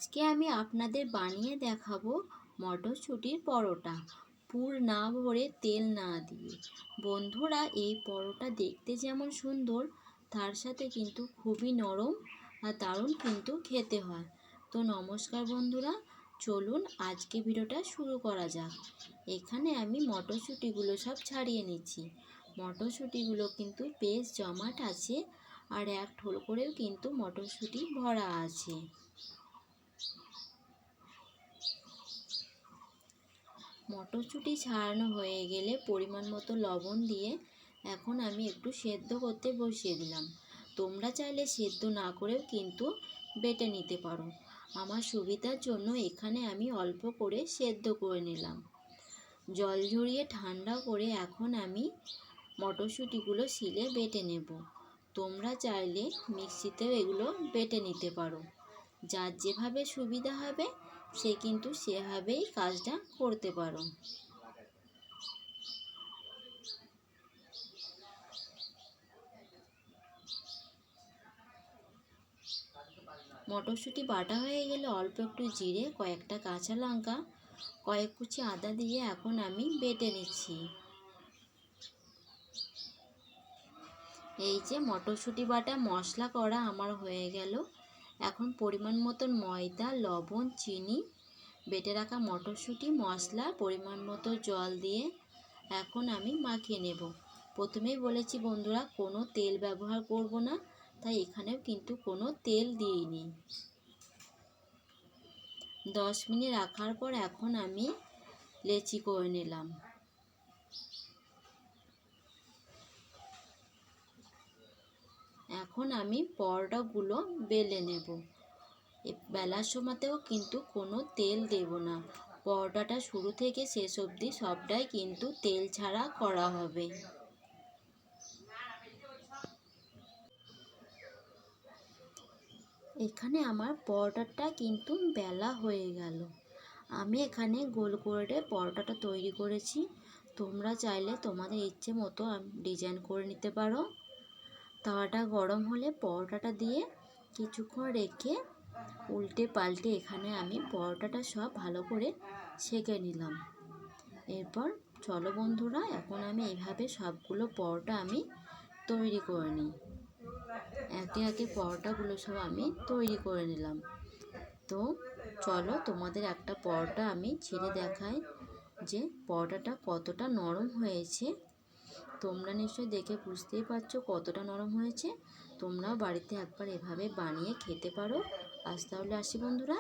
আজকে আমি আপনাদের বানিয়ে দেখাবো মটরশুঁটির পরোটা, পুর না ভরে তেল না দিয়ে। বন্ধুরা, এই পরোটা দেখতে যেমন সুন্দর, তার সাথে কিন্তু খুবই নরম আর দারুণ কিন্তু খেতে হয়। তো নমস্কার বন্ধুরা, চলুন আজকে ভিডিওটা শুরু করা যাক। এখানে আমি মটরশুঁটিগুলো সব ছাড়িয়ে নিচ্ছি। মটরশুঁটিগুলো কিন্তু বেশ জমাট আছে, আর এক ঠোল করেও কিন্তু মটরশুঁটি ভরা আছে। মটরশুঁটি ছাড়ানো হয়ে গেলে পরিমাণ মতো লবণ দিয়ে এখন আমি একটু সেদ্ধ করতে বসিয়ে দিলাম। তোমরা চাইলে সেদ্ধ না করেও কিন্তু বেটে নিতে পারো। আমার সুবিধার জন্য এখানে আমি অল্প করে সেদ্ধ করে নিলাম। জল ঝরিয়ে ঠান্ডা করে এখন আমি মটরশুঁটিগুলো শিলে বেটে নেব। তোমরা চাইলে মিক্সিতেও এগুলো বেটে নিতে পারো। যার যেভাবে সুবিধা হবে সে কিন্তু সেভাবেই কাজটা করতে পারো। মটরশুঁটি বাটা হয়ে গেলে অল্প একটু জিরে, কয়েকটা কাঁচা লঙ্কা, কয়েক কুচি আদা দিয়ে এখন আমি বেটে নিচ্ছি। এই যে মটরশুঁটি বাটা মশলা করা আমার হয়ে গেল। এখন পরিমাণ মতন ময়দা, লবণ, চিনি, বেটে রাখা মটরশুঁটি, মশলা, পরিমাণ মতো জল দিয়ে এখন আমি মাখিয়ে নেব। প্রথমেই বলেছি বন্ধুরা, কোনো তেল ব্যবহার করব না, তাই এখানেও কিন্তু কোনো তেল দিইনি। 10 মিনিট রাখার পর এখন আমি লেচি করে নিলাম। এখন আমি পরোটাগুলো বেলে নেব। বেলার সময়তেও কিন্তু কোনো তেল দেব না। পরোটাটা শুরু থেকে শেষ অবধি সবটাই কিন্তু তেল ছাড়া করা হবে। এখানে আমার পরোটাটা কিন্তু বেলা হয়ে গেল। আমি এখানে গোল করে পরোটাটা তৈরি করেছি। তোমরা চাইলে তোমাদের ইচ্ছে মতো ডিজাইন করে নিতে পারো। তাওয়াটা গরম হলে পরোটাটা দিয়ে কিছুক্ষণ রেখে উল্টে পাল্টে এখানে আমি পরোটাটা সব ভালো করে সেঁকে নিলাম। এরপর চলো বন্ধুরা, এখন আমি এইভাবে সবগুলো পরোটা আমি তৈরি করে নিই। একে একে পরোটাগুলো সব আমি তৈরি করে নিলাম। তো চলো তোমাদের একটা পরোটা আমি ছিঁড়ে দেখাই যে পরোটাটা কতটা নরম হয়েছে। তোমরা নিশ্চয়ই দেখে বুঝতেই পারছো কতটা নরম হয়েছে। তোমরাও বাড়িতে একবার এভাবে বানিয়ে খেতে পারো। আজ তাহলে আসি বন্ধুরা।